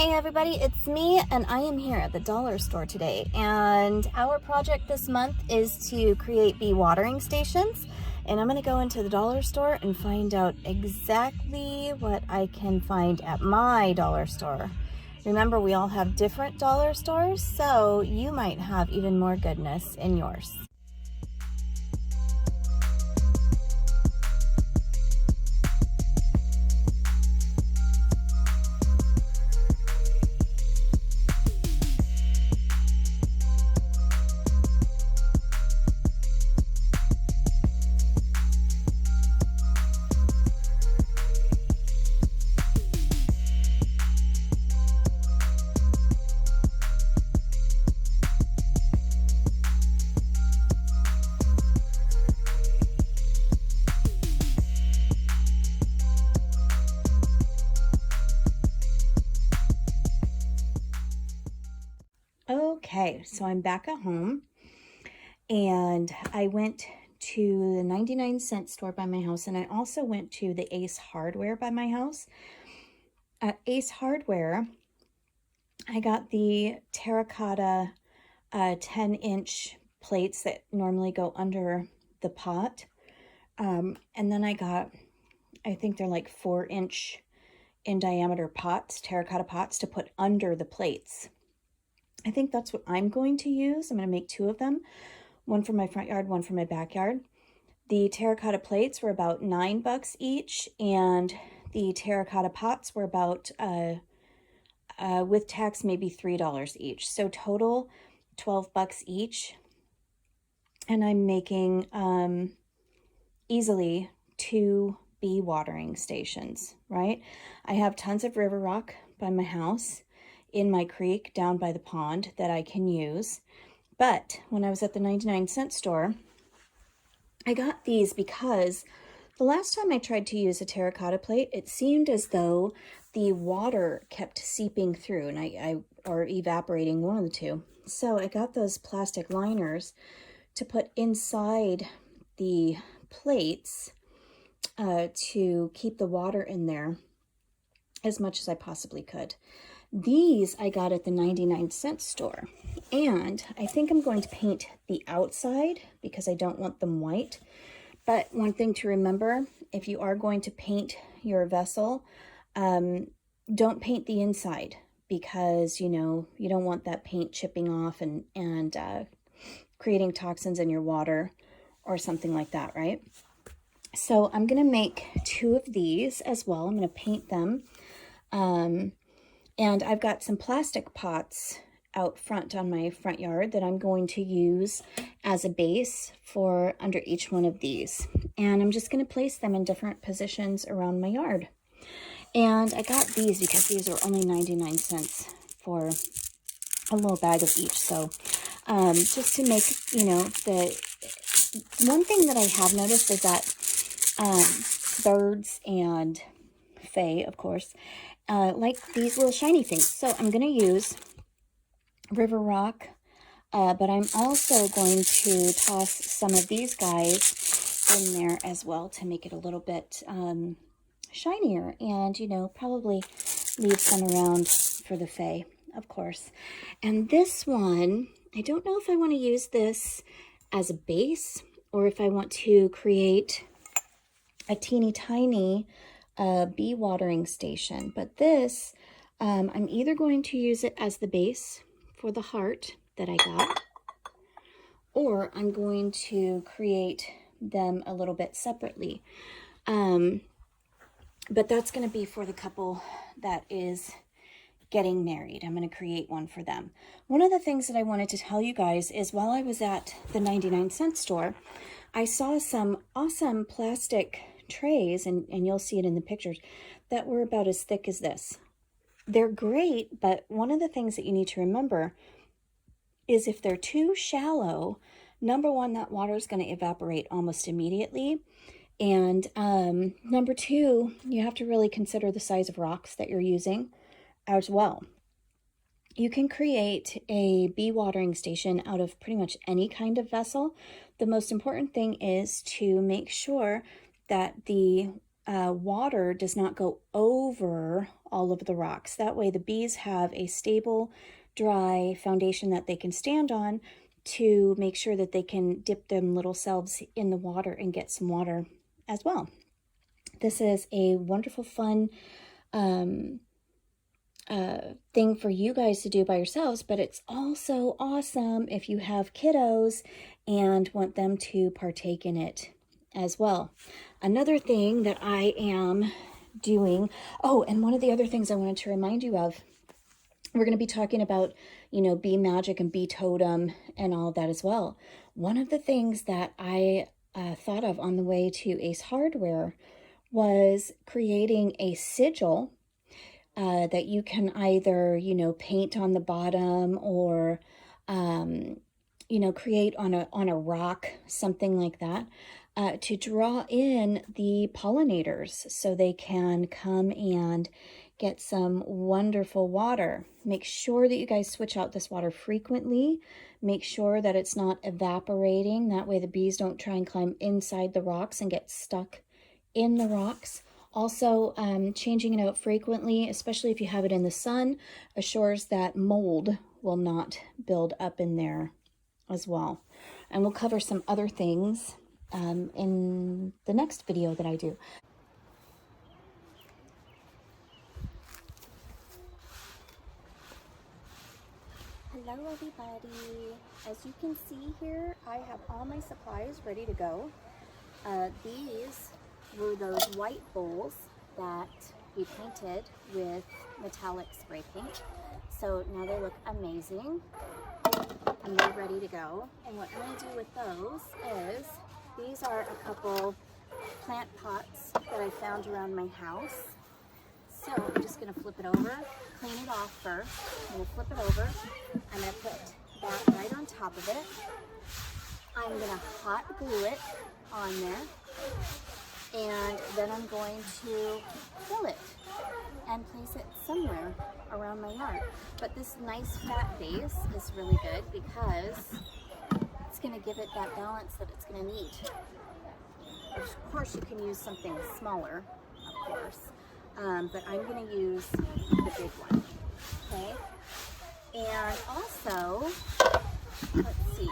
Hey everybody, it's me and I am here at the dollar store today, and our project this month is to create bee watering stations, and I'm going to go into the dollar store and find out exactly what I can find at my dollar store. Remember, we all have different dollar stores, so you might have even more goodness in yours. Okay, so I'm back at home, and I went to the 99-cent store by my house, and I also went to the Ace Hardware by my house. At Ace Hardware, I got the terracotta 10-inch plates that normally go under the pot. And then I got, I think they're like 4-inch in diameter pots, terracotta pots to put under the plates. I think that's what I'm going to use. I'm going to make two of them, one for my front yard, one for my backyard. The terracotta plates were about $9 each, and the terracotta pots were about, with tax, maybe $3 each. So total $12 each. And I'm making easily 2 bee watering stations, right? I have tons of river rock by my house, in my creek down by the pond, that I can use. But when I was at the 99-cent store, I got these because the last time I tried to use a terracotta plate, it seemed as though the water kept seeping through, and or evaporating, one of the two. So I got those plastic liners to put inside the plates to keep the water in there as much as I possibly could. These I got at the 99-cent store, and I think I'm going to paint the outside because I don't want them white. But one thing to remember, if you are going to paint your vessel, don't paint the inside, because, you know, you don't want that paint chipping off and creating toxins in your water or something like that, right? So I'm going to make 2 of these as well. I'm going to paint them. And I've got some plastic pots out front on my front yard that I'm going to use as a base for under each one of these. And I'm just going to place them in different positions around my yard. And I got these because these are only 99 cents for a little bag of each. So just to make, you know, one thing that I have noticed is that birds and fae, of course, like these little shiny things. So I'm going to use river rock, but I'm also going to toss some of these guys in there as well to make it a little bit shinier, and, you know, probably leave some around for the fae, of course. And this one, I don't know if I want to use this as a base or if I want to create a teeny tiny bee watering station. But this, I'm either going to use it as the base for the heart that I got, or I'm going to create them a little bit separately. But that's going to be for the couple that is getting married. I'm going to create one for them. One of the things that I wanted to tell you guys is, while I was at the 99-cent store, I saw some awesome plastic trays, and you'll see it in the pictures, that were about as thick as this. They're great, but one of the things that you need to remember is if they're too shallow, number one, that water is going to evaporate almost immediately. And number two, you have to really consider the size of rocks that you're using as well. You can create a bee watering station out of pretty much any kind of vessel. The most important thing is to make sure that the water does not go over all of the rocks. That way the bees have a stable, dry foundation that they can stand on to make sure that they can dip them little selves in the water and get some water as well. This is a wonderful, fun thing for you guys to do by yourselves, but it's also awesome if you have kiddos and want them to partake in it as well. Another thing that I am doing, oh, and one of the other things I wanted to remind you of, we're going to be talking about, you know, bee magic and bee totem and all of that as well. One of the things that I thought of on the way to Ace Hardware was creating a sigil that you can either, you know, paint on the bottom or, you know, create on a rock, something like that, to draw in the pollinators so they can come and get some wonderful water. Make sure that you guys switch out this water frequently. Make sure that it's not evaporating. That way the bees don't try and climb inside the rocks and get stuck in the rocks. Also, changing it out frequently, especially if you have it in the sun, assures that mold will not build up in there as well. And we'll cover some other things in the next video that I do. Hello everybody. As you can see here, I have all my supplies ready to go. These were those white bowls that we painted with metallic spray paint. So now they look amazing and they're ready to go. And what I'm going to do with those is, these are a couple plant pots that I found around my house. So I'm just going to flip it over, clean it off first. I'm going to flip it over. I'm going to put that right on top of it. I'm going to hot glue it on there. And then I'm going to fill it and place it somewhere around my yard. But this nice fat base is really good because it's going to give it that balance that it's going to need. Of course, you can use something smaller, of course, but I'm going to use the big one, okay? And also, let's see.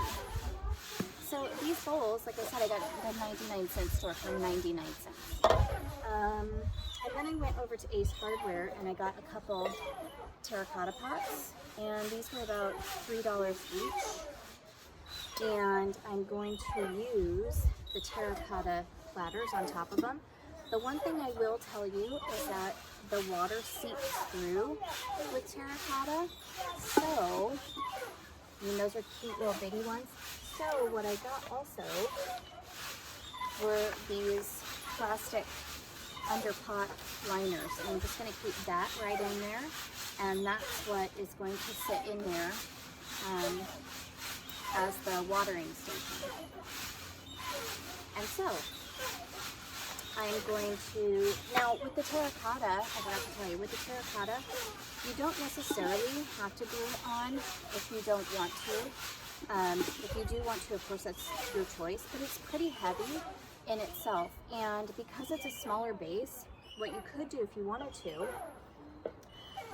So these bowls, like I said, I got at the 99-cent store for 99 cents. And then I went over to Ace Hardware and I got a couple terracotta pots. And these were about $3 each. And I'm going to use the terracotta platters on top of them. The one thing I will tell you is that the water seeps through with terracotta. So, I mean, those are cute little bitty ones. So what I got also were these plastic underpot liners. And I'm just going to keep that right in there. And that's what is going to sit in there as the watering station. And so I'm going to, now with the terracotta, I forgot to tell you, with the terracotta, you don't necessarily have to glue it on if you don't want to. If you do want to, of course, that's your choice, but it's pretty heavy in itself. And because it's a smaller base, what you could do if you wanted to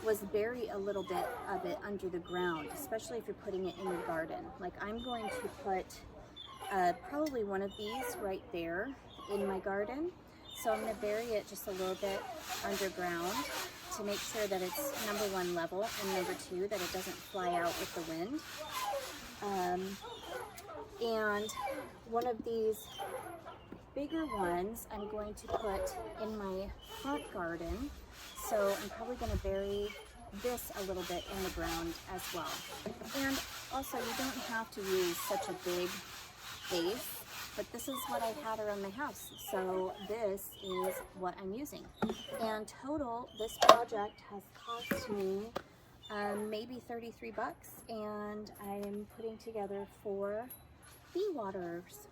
was bury a little bit of it under the ground, especially if you're putting it in your garden. Like I'm going to put probably one of these right there in my garden. So I'm going to bury it just a little bit underground to make sure that it's number one level and number two that it doesn't fly out with the wind. And one of these bigger ones I'm going to put in my front garden. So I'm probably going to bury this a little bit in the ground as well. And also you don't have to use such a big base, but this is what I had around my house. So this is what I'm using. And total, this project has cost me maybe 33 bucks, and I'm putting together 4 bee waterers.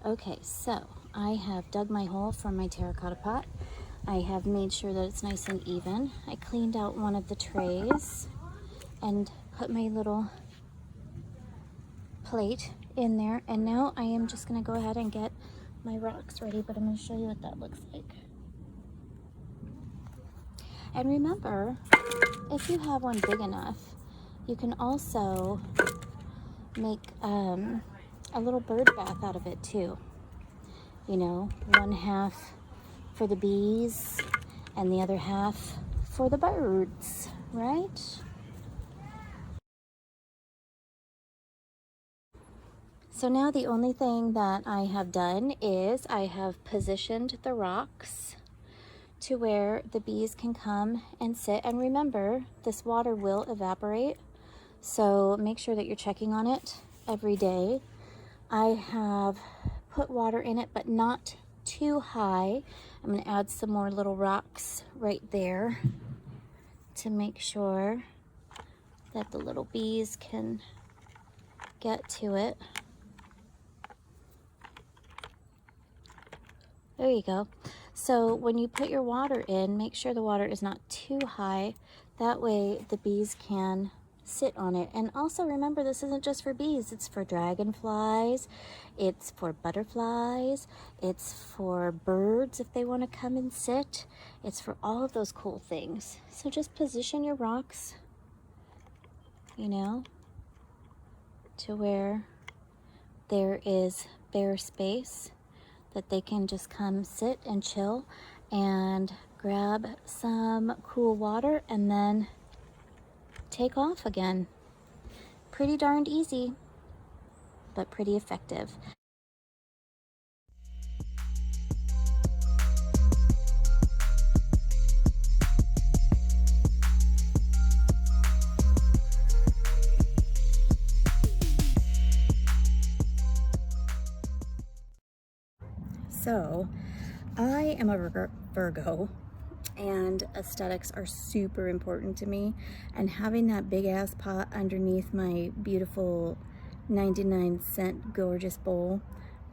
Okay, so I have dug my hole for my terracotta pot. I have made sure that it's nice and even. I cleaned out one of the trays and put my little plate in there, and now I am just going to go ahead and get my rocks ready, but I'm going to show you what that looks like. And remember, if you have one big enough, you can also make a little bird bath out of it too. You know, one half for the bees and the other half for the birds, right? So now the only thing that I have done is I have positioned the rocks to where the bees can come and sit. And remember, this water will evaporate, so make sure that you're checking on it every day. I have put water in it, but not too high. I'm going to add some more little rocks right there to make sure that the little bees can get to it. There you go. So when you put your water in, make sure the water is not too high. That way the bees can sit on it. And also remember, this isn't just for bees. It's for dragonflies. It's for butterflies. It's for birds if they want to come and sit. It's for all of those cool things. So just position your rocks, you know, to where there is bare space that they can just come sit and chill and grab some cool water and then take off again. Pretty darned easy, but pretty effective. So, I am a Virgo, and aesthetics are super important to me, and having that big ass pot underneath my beautiful 99-cent gorgeous bowl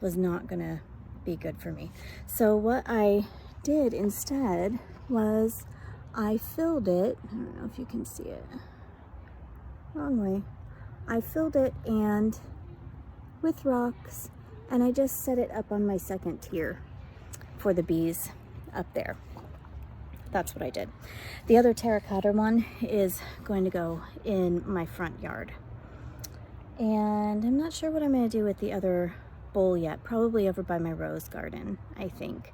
was not gonna be good for me. So what I did instead was I filled it, I don't know if you can see it, wrong way. I filled it and with rocks, and I just set it up on my second tier for the bees up there. That's what I did. The other terracotta one is going to go in my front yard. And I'm not sure what I'm going to do with the other bowl yet. Probably over by my rose garden, I think.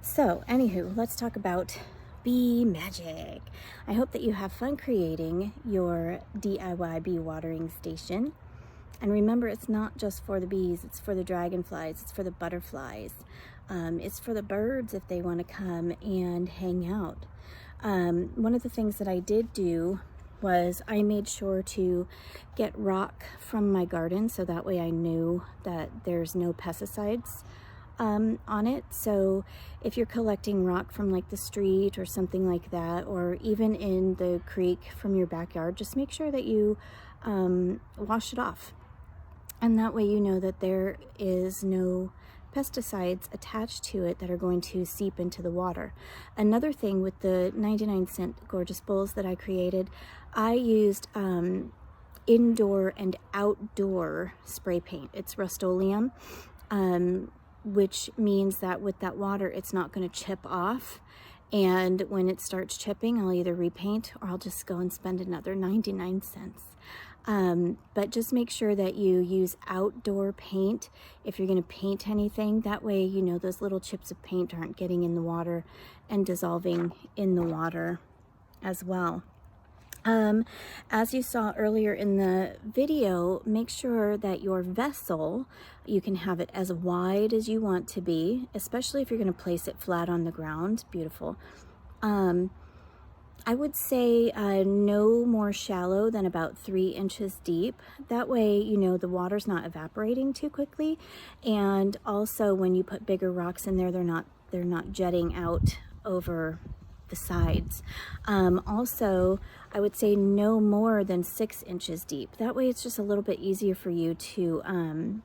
So, anywho, let's talk about bee magic. I hope that you have fun creating your DIY bee watering station. And remember, it's not just for the bees, it's for the dragonflies, it's for the butterflies. It's for the birds if they want to come and hang out. One of the things that I did do was I made sure to get rock from my garden, so that way I knew that there's no pesticides on it. So if you're collecting rock from like the street or something like that, or even in the creek from your backyard, just make sure that you wash it off. And that way you know that there is no pesticides attached to it that are going to seep into the water. Another thing with the 99-cent gorgeous bowls that I created, I used indoor and outdoor spray paint. It's Rust-Oleum, which means that with that water, it's not going to chip off. And when it starts chipping, I'll either repaint or I'll just go and spend another 99 cents. But just make sure that you use outdoor paint if you're going to paint anything. That way, you know, those little chips of paint aren't getting in the water and dissolving in the water as well. As you saw earlier in the video, make sure that your vessel, you can have it as wide as you want to be, especially if you're going to place it flat on the ground. Beautiful. I would say no more shallow than about 3 inches deep. That way, you know, the water's not evaporating too quickly. And also when you put bigger rocks in there, they're not jetting out over the sides. Also, I would say no more than 6 inches deep. That way it's just a little bit easier for you to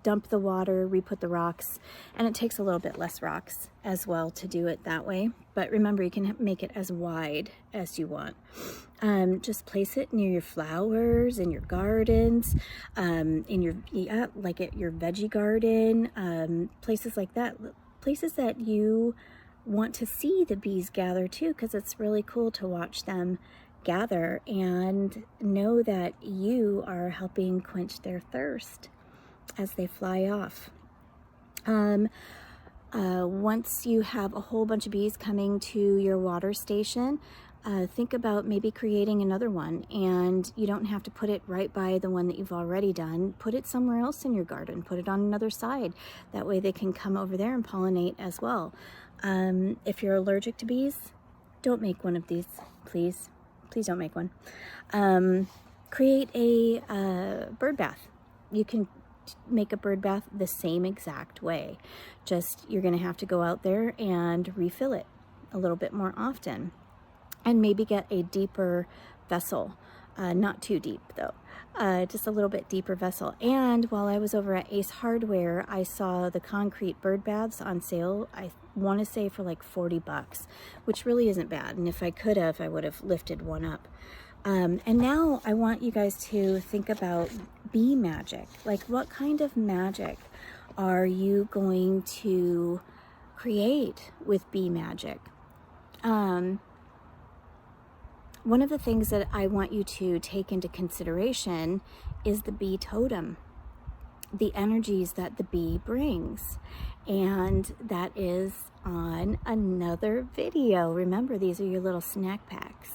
dump the water, re-put the rocks, and it takes a little bit less rocks as well to do it that way. But remember, you can make it as wide as you want. Just place it near your flowers, in your gardens, in your, like at your veggie garden, places like that, places that you want to see the bees gather too, because it's really cool to watch them gather and know that you are helping quench their thirst as they fly off. Once you have a whole bunch of bees coming to your water station, think about maybe creating another one, and you don't have to put it right by the one that you've already done. Put it somewhere else in your garden, put it on another side. That way they can come over there and pollinate as well. If you're allergic to bees, don't make one of these, please. Please don't make one. Create a bird bath. You can make a bird bath the same exact way. Just you're going to have to go out there and refill it a little bit more often, and maybe get a deeper vessel. Not too deep though, just a little bit deeper vessel. And while I was over at Ace Hardware, I saw the concrete bird baths on sale. I want to say for like 40 bucks, which really isn't bad. And if I could have, I would have lifted one up. And now I want you guys to think about bee magic. Like, what kind of magic are you going to create with bee magic? One of the things that I want you to take into consideration is the bee totem, the energies that the bee brings. And that is on another video. Remember, these are your little snack packs.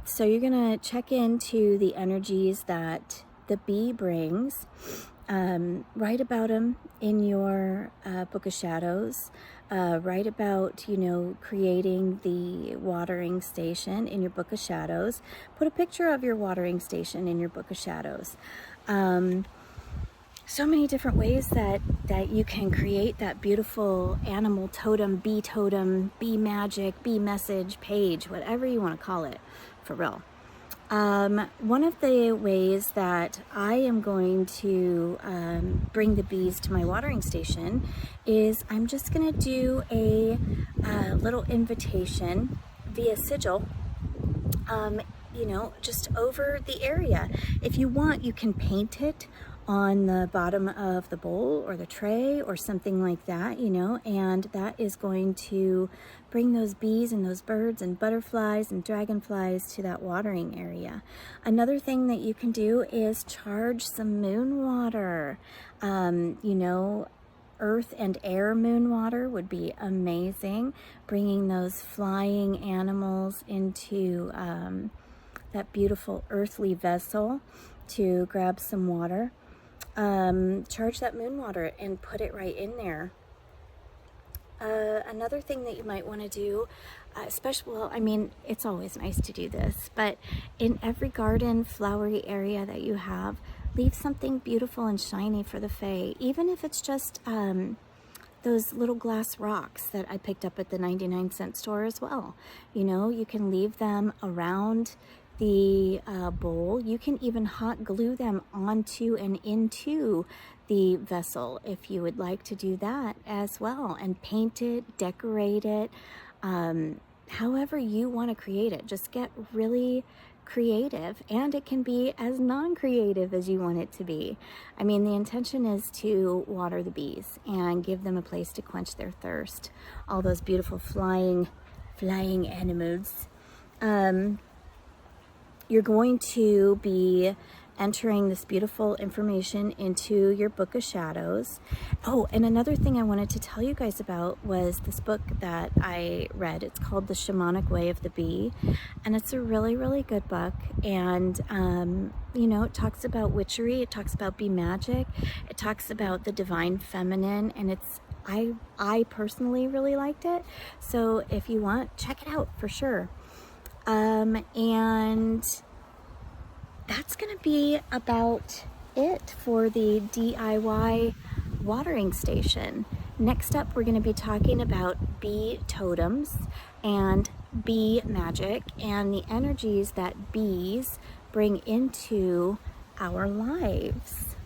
So you're gonna check into the energies that the bee brings, write about them in your Book of Shadows, write about, you know, creating the watering station in your Book of Shadows, put a picture of your watering station in your Book of Shadows. So many different ways that you can create that beautiful animal totem, bee magic, bee message page, whatever you want to call it, for real. One of the ways that I am going to bring the bees to my watering station is I'm just going to do a little invitation via sigil, you know, just over the area. If you want, you can paint it on the bottom of the bowl or the tray or something like that, you know, and that is going to bring those bees and those birds and butterflies and dragonflies to that watering area. Another thing that you can do is charge some moon water. You know, earth and air moon water would be amazing. Bringing those flying animals into that beautiful earthly vessel to grab some water. Charge that moon water and put it right in there. Another thing that you might want to do, especially, well, I mean, it's always nice to do this, but in every garden, flowery area that you have, leave something beautiful and shiny for the fae, even if it's just those little glass rocks that I picked up at the 99-cent store as well. You know, you can leave them around the bowl. You can even hot glue them onto and into the vessel if you would like to do that as well, and paint it, decorate it, however you want to create it. Just get really creative, and it can be as non-creative as you want it to be. I mean, the intention is to water the bees and give them a place to quench their thirst. All those beautiful flying animals. You're going to be entering this beautiful information into your Book of Shadows. Oh, and another thing I wanted to tell you guys about was this book that I read. It's called The Shamanic Way of the Bee, and it's a really, really good book. And, you know, it talks about witchery, it talks about bee magic, it talks about the divine feminine, and it's, I personally really liked it. So if you want, check it out for sure. And that's going to be about it for the DIY watering station. Next up, we're going to be talking about bee totems and bee magic and the energies that bees bring into our lives.